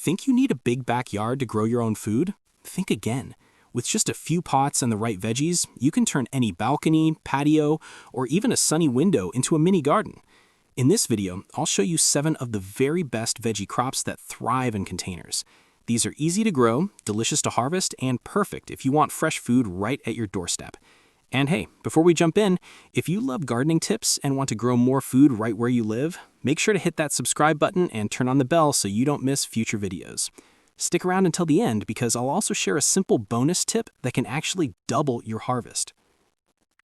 Think you need a big backyard to grow your own food? Think again. With just a few pots and the right veggies, you can turn any balcony, patio, or even a sunny window into a mini garden. In this video, I'll show you 7 of the very best veggie crops that thrive in containers. These are easy to grow, delicious to harvest, and perfect if you want fresh food right at your doorstep. And hey, before we jump in, if you love gardening tips and want to grow more food right where you live, make sure to hit that subscribe button and turn on the bell so you don't miss future videos. Stick around until the end because I'll also share a simple bonus tip that can actually double your harvest.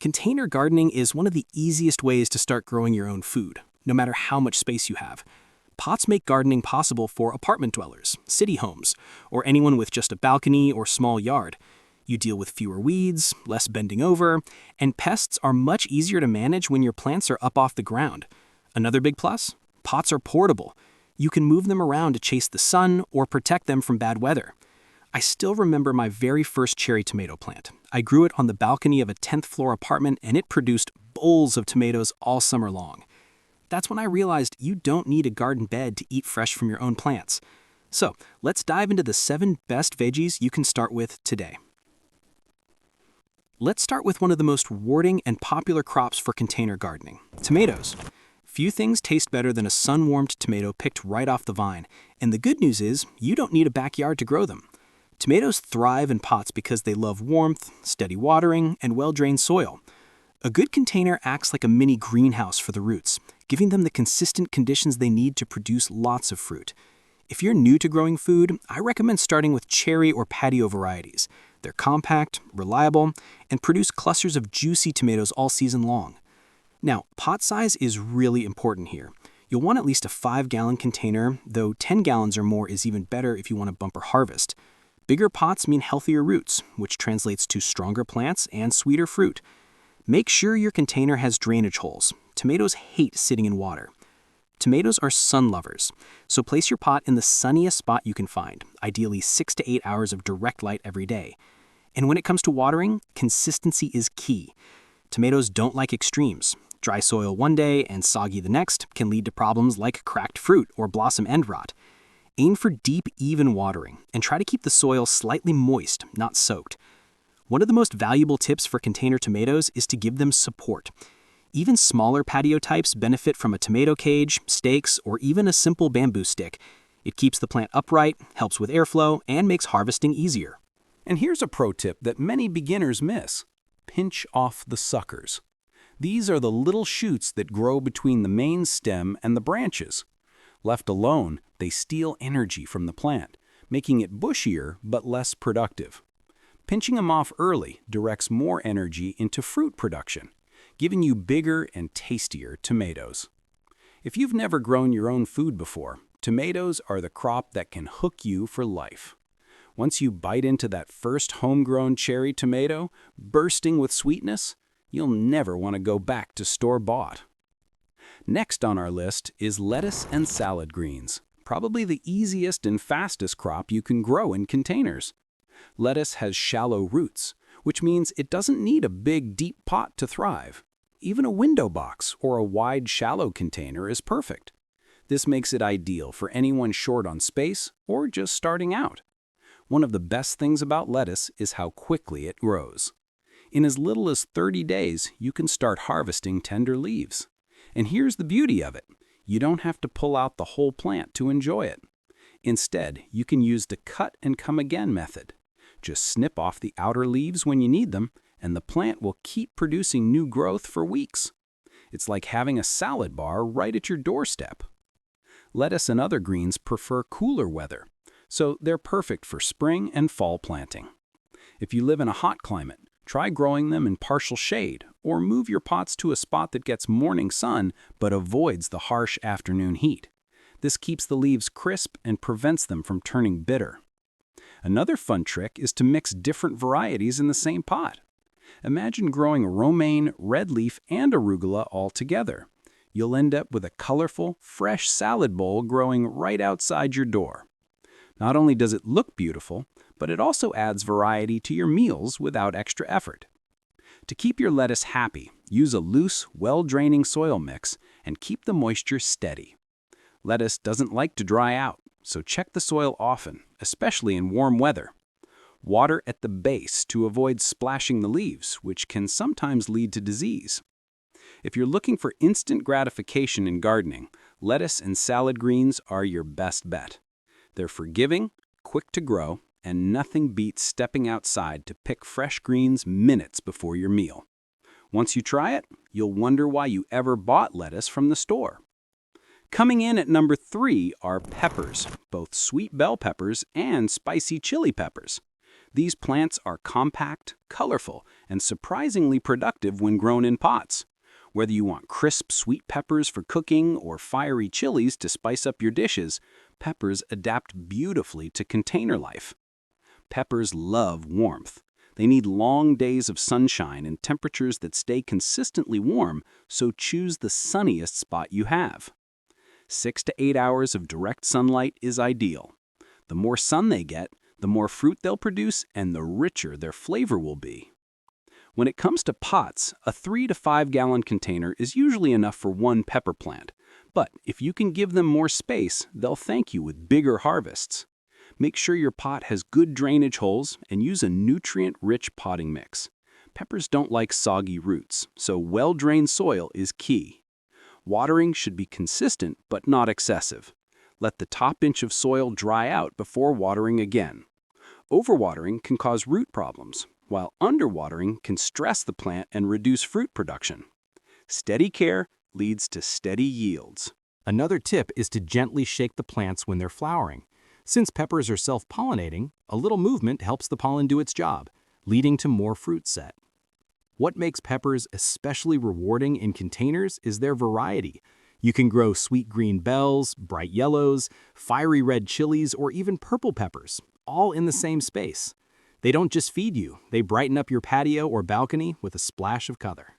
Container gardening is one of the easiest ways to start growing your own food, no matter how much space you have. Pots make gardening possible for apartment dwellers, city homes, or anyone with just a balcony or small yard. You deal with fewer weeds, less bending over, and pests are much easier to manage when your plants are up off the ground. Another big plus? Pots are portable. You can move them around to chase the sun or protect them from bad weather. I still remember my very first cherry tomato plant. I grew it on the balcony of a 10th floor apartment and it produced bowls of tomatoes all summer long. That's when I realized you don't need a garden bed to eat fresh from your own plants. So let's dive into the 7 best veggies you can start with today. Let's start with one of the most rewarding and popular crops for container gardening, tomatoes. Few things taste better than a sun-warmed tomato picked right off the vine, and the good news is you don't need a backyard to grow them. Tomatoes thrive in pots because they love warmth, steady watering, and well-drained soil. A good container acts like a mini greenhouse for the roots, giving them the consistent conditions they need to produce lots of fruit. If you're new to growing food, I recommend starting with cherry or patio varieties. They're compact, reliable, and produce clusters of juicy tomatoes all season long. Now, pot size is really important here. You'll want at least a 5-gallon container, though 10 gallons or more is even better if you want a bumper harvest. Bigger pots mean healthier roots, which translates to stronger plants and sweeter fruit. Make sure your container has drainage holes. Tomatoes hate sitting in water. Tomatoes are sun lovers, so place your pot in the sunniest spot you can find, ideally 6 to 8 hours of direct light every day. And when it comes to watering, consistency is key. Tomatoes don't like extremes. Dry soil one day and soggy the next can lead to problems like cracked fruit or blossom end rot. Aim for deep, even watering, and try to keep the soil slightly moist, not soaked. One of the most valuable tips for container tomatoes is to give them support. Even smaller patio types benefit from a tomato cage, stakes, or even a simple bamboo stick. It keeps the plant upright, helps with airflow, and makes harvesting easier. And here's a pro tip that many beginners miss. Pinch off the suckers. These are the little shoots that grow between the main stem and the branches. Left alone, they steal energy from the plant, making it bushier but less productive. Pinching them off early directs more energy into fruit production, giving you bigger and tastier tomatoes. If you've never grown your own food before, tomatoes are the crop that can hook you for life. Once you bite into that first homegrown cherry tomato, bursting with sweetness, you'll never want to go back to store-bought. Next on our list is lettuce and salad greens, probably the easiest and fastest crop you can grow in containers. Lettuce has shallow roots, which means it doesn't need a big, deep pot to thrive. Even a window box or a wide, shallow container is perfect. This makes it ideal for anyone short on space or just starting out. One of the best things about lettuce is how quickly it grows. In as little as 30 days, you can start harvesting tender leaves. And here's the beauty of it. You don't have to pull out the whole plant to enjoy it. Instead, you can use the cut and come again method. Just snip off the outer leaves when you need them, and the plant will keep producing new growth for weeks. It's like having a salad bar right at your doorstep. Lettuce and other greens prefer cooler weather, so they're perfect for spring and fall planting. If you live in a hot climate, try growing them in partial shade, or move your pots to a spot that gets morning sun but avoids the harsh afternoon heat. This keeps the leaves crisp and prevents them from turning bitter. Another fun trick is to mix different varieties in the same pot. Imagine growing romaine, red leaf, and arugula all together. You'll end up with a colorful, fresh salad bowl growing right outside your door. Not only does it look beautiful, but it also adds variety to your meals without extra effort. To keep your lettuce happy, use a loose, well-draining soil mix and keep the moisture steady. Lettuce doesn't like to dry out, so check the soil often, especially in warm weather. Water at the base to avoid splashing the leaves, which can sometimes lead to disease. If you're looking for instant gratification in gardening, lettuce and salad greens are your best bet. They're forgiving, quick to grow, and nothing beats stepping outside to pick fresh greens minutes before your meal. Once you try it, you'll wonder why you ever bought lettuce from the store. Coming in at number 3 are peppers, both sweet bell peppers and spicy chili peppers. These plants are compact, colorful, and surprisingly productive when grown in pots. Whether you want crisp sweet peppers for cooking or fiery chilies to spice up your dishes, peppers adapt beautifully to container life. Peppers love warmth. They need long days of sunshine and temperatures that stay consistently warm, so choose the sunniest spot you have. 6 to 8 hours of direct sunlight is ideal. The more sun they get, the more fruit they'll produce and the richer their flavor will be. When it comes to pots, a 3 to 5 gallon container is usually enough for one pepper plant, but if you can give them more space, they'll thank you with bigger harvests. Make sure your pot has good drainage holes and use a nutrient-rich potting mix. Peppers don't like soggy roots, so well-drained soil is key. Watering should be consistent but not excessive. Let the top inch of soil dry out before watering again. Overwatering can cause root problems, while underwatering can stress the plant and reduce fruit production. Steady care leads to steady yields. Another tip is to gently shake the plants when they're flowering. Since peppers are self-pollinating, a little movement helps the pollen do its job, leading to more fruit set. What makes peppers especially rewarding in containers is their variety. You can grow sweet green bells, bright yellows, fiery red chilies, or even purple peppers, all in the same space. They don't just feed you, they brighten up your patio or balcony with a splash of color.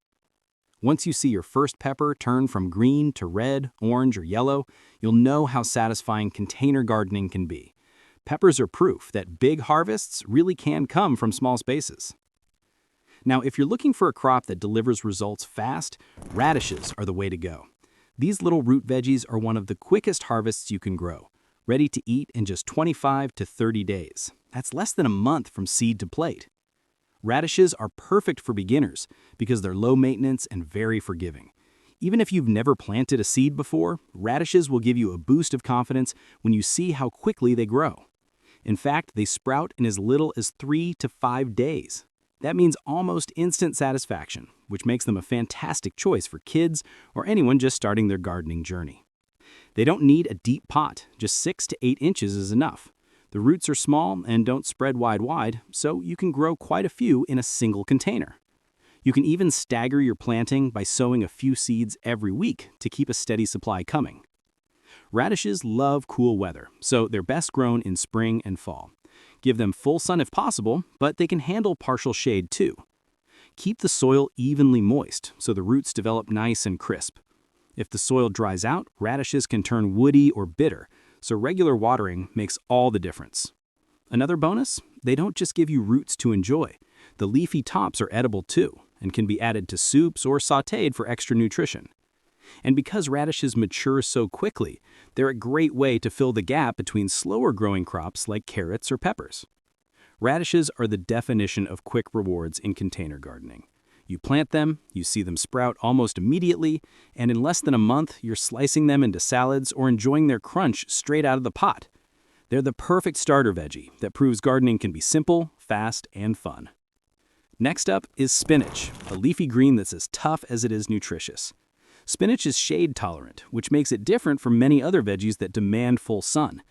Once you see your first pepper turn from green to red, orange, or yellow, you'll know how satisfying container gardening can be. Peppers are proof that big harvests really can come from small spaces. Now, if you're looking for a crop that delivers results fast, radishes are the way to go. These little root veggies are one of the quickest harvests you can grow, ready to eat in just 25 to 30 days. That's less than a month from seed to plate. Radishes are perfect for beginners because they're low maintenance and very forgiving. Even if you've never planted a seed before, radishes will give you a boost of confidence when you see how quickly they grow. In fact, they sprout in as little as 3 to 5 days. That means almost instant satisfaction, which makes them a fantastic choice for kids or anyone just starting their gardening journey. They don't need a deep pot, just 6 to 8 inches is enough. The roots are small and don't spread wide, so you can grow quite a few in a single container. You can even stagger your planting by sowing a few seeds every week to keep a steady supply coming. Radishes love cool weather, so they're best grown in spring and fall. Give them full sun if possible, but they can handle partial shade too. Keep the soil evenly moist so the roots develop nice and crisp. If the soil dries out, radishes can turn woody or bitter, so regular watering makes all the difference. Another bonus, they don't just give you roots to enjoy. The leafy tops are edible too, and can be added to soups or sautéed for extra nutrition. And because radishes mature so quickly, they're a great way to fill the gap between slower growing crops like carrots or peppers. Radishes are the definition of quick rewards in container gardening. You plant them, you see them sprout almost immediately, and in less than a month, you're slicing them into salads or enjoying their crunch straight out of the pot. They're the perfect starter veggie that proves gardening can be simple, fast, and fun. Next up is spinach, a leafy green that's as tough as it is nutritious. Spinach is shade-tolerant, which makes it different from many other veggies that demand full sun.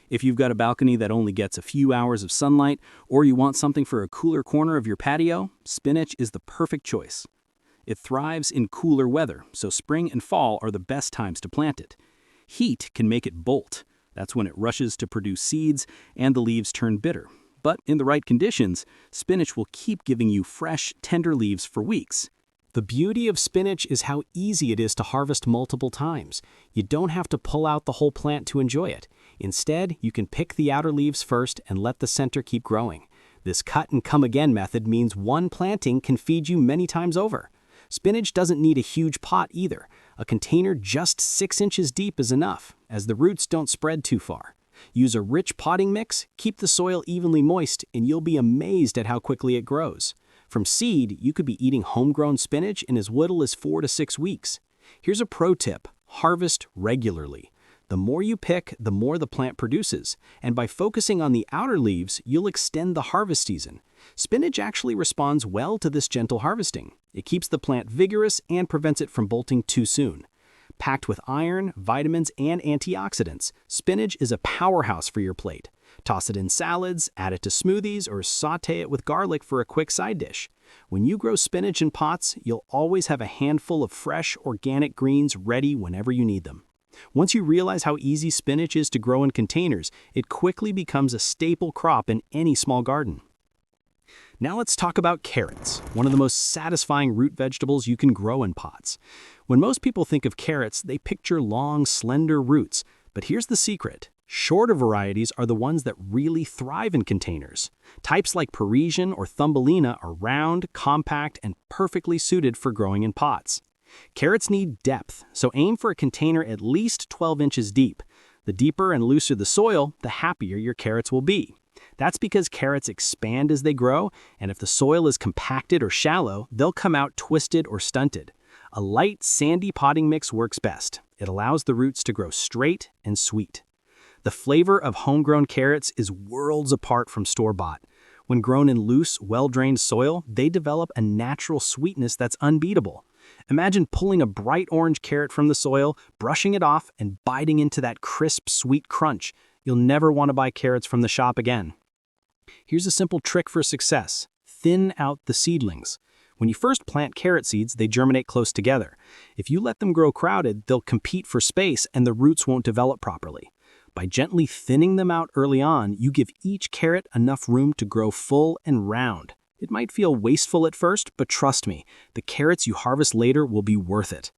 If you've got a balcony that only gets a few hours of sunlight, or you want something for a cooler corner of your patio, spinach is the perfect choice. It thrives in cooler weather, so spring and fall are the best times to plant it. Heat can make it bolt. That's when it rushes to produce seeds and the leaves turn bitter. But in the right conditions, spinach will keep giving you fresh, tender leaves for weeks. The beauty of spinach is how easy it is to harvest multiple times. You don't have to pull out the whole plant to enjoy it. Instead, you can pick the outer leaves first and let the center keep growing. This cut and come again method means one planting can feed you many times over. Spinach doesn't need a huge pot either. A container just 6 inches deep is enough, as the roots don't spread too far. Use a rich potting mix, keep the soil evenly moist, and you'll be amazed at how quickly it grows. From seed, you could be eating homegrown spinach in as little as 4 to 6 weeks. Here's a pro tip: harvest regularly. The more you pick, the more the plant produces, and by focusing on the outer leaves, you'll extend the harvest season. Spinach actually responds well to this gentle harvesting. It keeps the plant vigorous and prevents it from bolting too soon. Packed with iron, vitamins, and antioxidants, spinach is a powerhouse for your plate. Toss it in salads, add it to smoothies, or sauté it with garlic for a quick side dish. When you grow spinach in pots, you'll always have a handful of fresh, organic greens ready whenever you need them. Once you realize how easy spinach is to grow in containers, it quickly becomes a staple crop in any small garden. Now let's talk about carrots, one of the most satisfying root vegetables you can grow in pots. When most people think of carrots, they picture long, slender roots. But here's the secret: shorter varieties are the ones that really thrive in containers. Types like Parisian or Thumbelina are round, compact, and perfectly suited for growing in pots. Carrots need depth, so aim for a container at least 12 inches deep. The deeper and looser the soil, the happier your carrots will be. That's because carrots expand as they grow, and if the soil is compacted or shallow, they'll come out twisted or stunted. A light, sandy potting mix works best. It allows the roots to grow straight and sweet. The flavor of homegrown carrots is worlds apart from store-bought. When grown in loose, well-drained soil, they develop a natural sweetness that's unbeatable. Imagine pulling a bright orange carrot from the soil, brushing it off, and biting into that crisp, sweet crunch. You'll never want to buy carrots from the shop again. Here's a simple trick for success: thin out the seedlings. When you first plant carrot seeds, they germinate close together. If you let them grow crowded, they'll compete for space and the roots won't develop properly. By gently thinning them out early on, you give each carrot enough room to grow full and round. It might feel wasteful at first, but trust me, the carrots you harvest later will be worth it.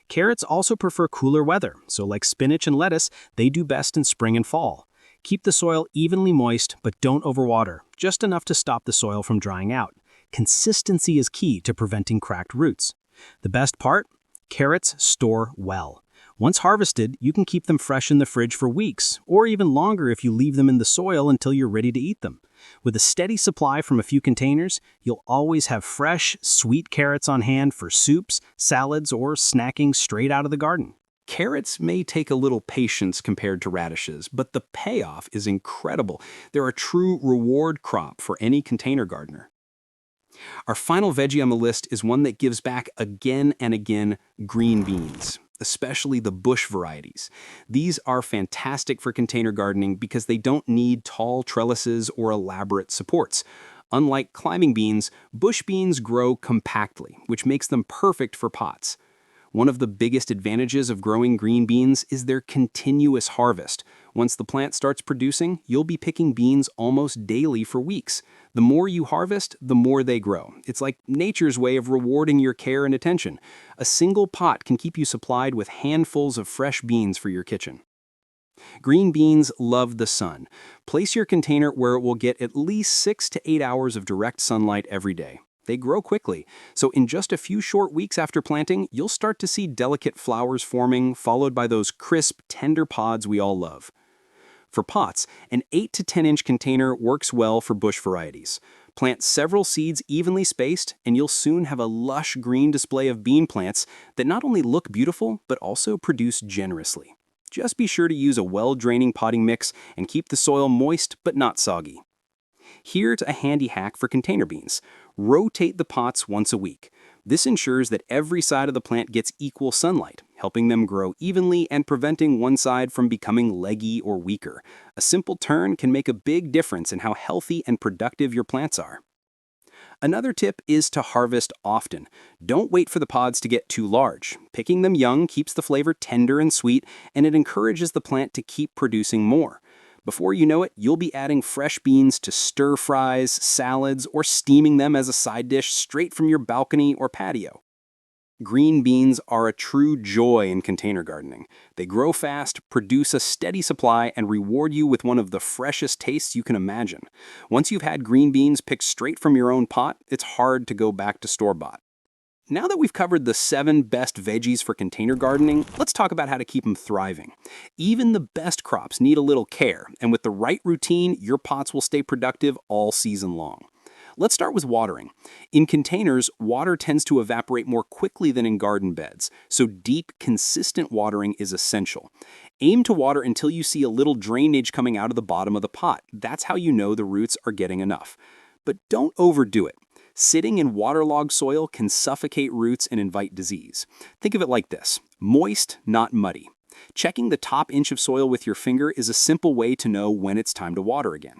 Carrots also prefer cooler weather, so like spinach and lettuce, they do best in spring and fall. Keep the soil evenly moist, but don't overwater, just enough to stop the soil from drying out. Consistency is key to preventing cracked roots. The best part? Carrots store well. Once harvested, you can keep them fresh in the fridge for weeks, or even longer if you leave them in the soil until you're ready to eat them. With a steady supply from a few containers, you'll always have fresh, sweet carrots on hand for soups, salads, or snacking straight out of the garden. Carrots may take a little patience compared to radishes, but the payoff is incredible. They're a true reward crop for any container gardener. Our final veggie on the list is one that gives back again and again: green beans, especially the bush varieties. These are fantastic for container gardening because they don't need tall trellises or elaborate supports. Unlike climbing beans, bush beans grow compactly, which makes them perfect for pots. One of the biggest advantages of growing green beans is their continuous harvest. Once the plant starts producing, you'll be picking beans almost daily for weeks. The more you harvest, the more they grow. It's like nature's way of rewarding your care and attention. A single pot can keep you supplied with handfuls of fresh beans for your kitchen. Green beans love the sun. Place your container where it will get at least 6 to 8 hours of direct sunlight every day. They grow quickly, so in just a few short weeks after planting, you'll start to see delicate flowers forming, followed by those crisp, tender pods we all love. For pots, an 8 to 10 inch container works well for bush varieties. Plant several seeds evenly spaced, and you'll soon have a lush green display of bean plants that not only look beautiful, but also produce generously. Just be sure to use a well-draining potting mix and keep the soil moist but not soggy. Here's a handy hack for container beans: rotate the pots once a week. This ensures that every side of the plant gets equal sunlight, helping them grow evenly and preventing one side from becoming leggy or weaker. A simple turn can make a big difference in how healthy and productive your plants are. Another tip is to harvest often. Don't wait for the pods to get too large. Picking them young keeps the flavor tender and sweet, and it encourages the plant to keep producing more. Before you know it, you'll be adding fresh beans to stir fries, salads, or steaming them as a side dish straight from your balcony or patio. Green beans are a true joy in container gardening. They grow fast, produce a steady supply, and reward you with one of the freshest tastes you can imagine. Once you've had green beans picked straight from your own pot, it's hard to go back to store-bought. Now that we've covered the 7 best veggies for container gardening, let's talk about how to keep them thriving. Even the best crops need a little care, and with the right routine, your pots will stay productive all season long. Let's start with watering. In containers, water tends to evaporate more quickly than in garden beds, so deep, consistent watering is essential. Aim to water until you see a little drainage coming out of the bottom of the pot. That's how you know the roots are getting enough. But don't overdo it. Sitting in waterlogged soil can suffocate roots and invite disease. Think of it like this: moist, not muddy. Checking the top inch of soil with your finger is a simple way to know when it's time to water again.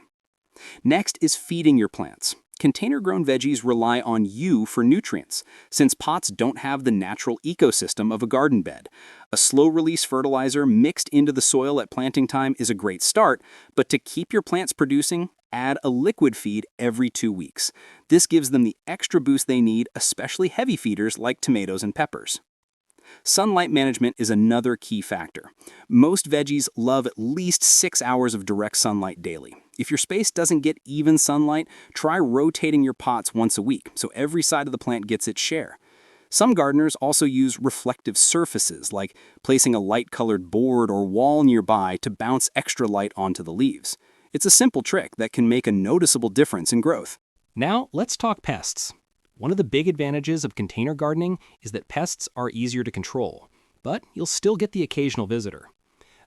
Next is feeding your plants. Container-grown veggies rely on you for nutrients, since pots don't have the natural ecosystem of a garden bed. A slow-release fertilizer mixed into the soil at planting time is a great start, but to keep your plants producing, add a liquid feed every 2 weeks. This gives them the extra boost they need, especially heavy feeders like tomatoes and peppers. Sunlight management is another key factor. Most veggies love at least 6 hours of direct sunlight daily. If your space doesn't get even sunlight, try rotating your pots once a week so every side of the plant gets its share. Some gardeners also use reflective surfaces, like placing a light-colored board or wall nearby to bounce extra light onto the leaves. It's a simple trick that can make a noticeable difference in growth. Now, let's talk pests. One of the big advantages of container gardening is that pests are easier to control, but you'll still get the occasional visitor.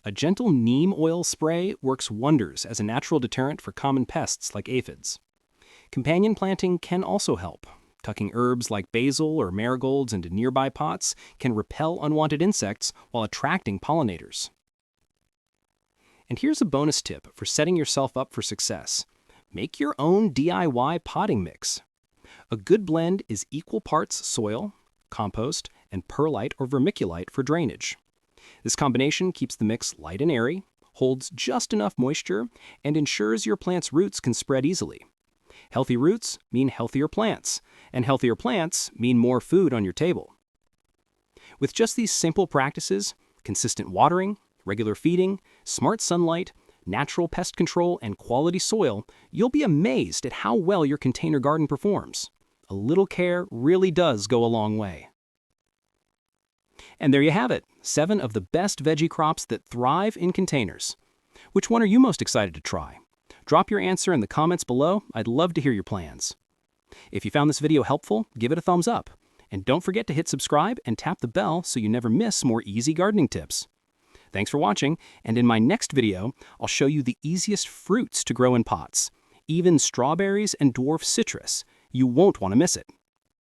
A gentle neem oil spray works wonders as a natural deterrent for common pests like aphids. Companion planting can also help. Tucking herbs like basil or marigolds into nearby pots can repel unwanted insects while attracting pollinators. And here's a bonus tip for setting yourself up for success. Make your own DIY potting mix. A good blend is equal parts soil, compost, and perlite or vermiculite for drainage. This combination keeps the mix light and airy, holds just enough moisture, and ensures your plant's roots can spread easily. Healthy roots mean healthier plants, and healthier plants mean more food on your table. With just these simple practices, consistent watering, regular feeding, smart sunlight, natural pest control, and quality soil, you'll be amazed at how well your container garden performs. A little care really does go a long way. And there you have it, 7 of the best veggie crops that thrive in containers. Which one are you most excited to try? Drop your answer in the comments below. I'd love to hear your plans. If you found this video helpful, give it a thumbs up. And don't forget to hit subscribe and tap the bell so you never miss more easy gardening tips. Thanks for watching, and in my next video, I'll show you the easiest fruits to grow in pots, even strawberries and dwarf citrus. You won't want to miss it.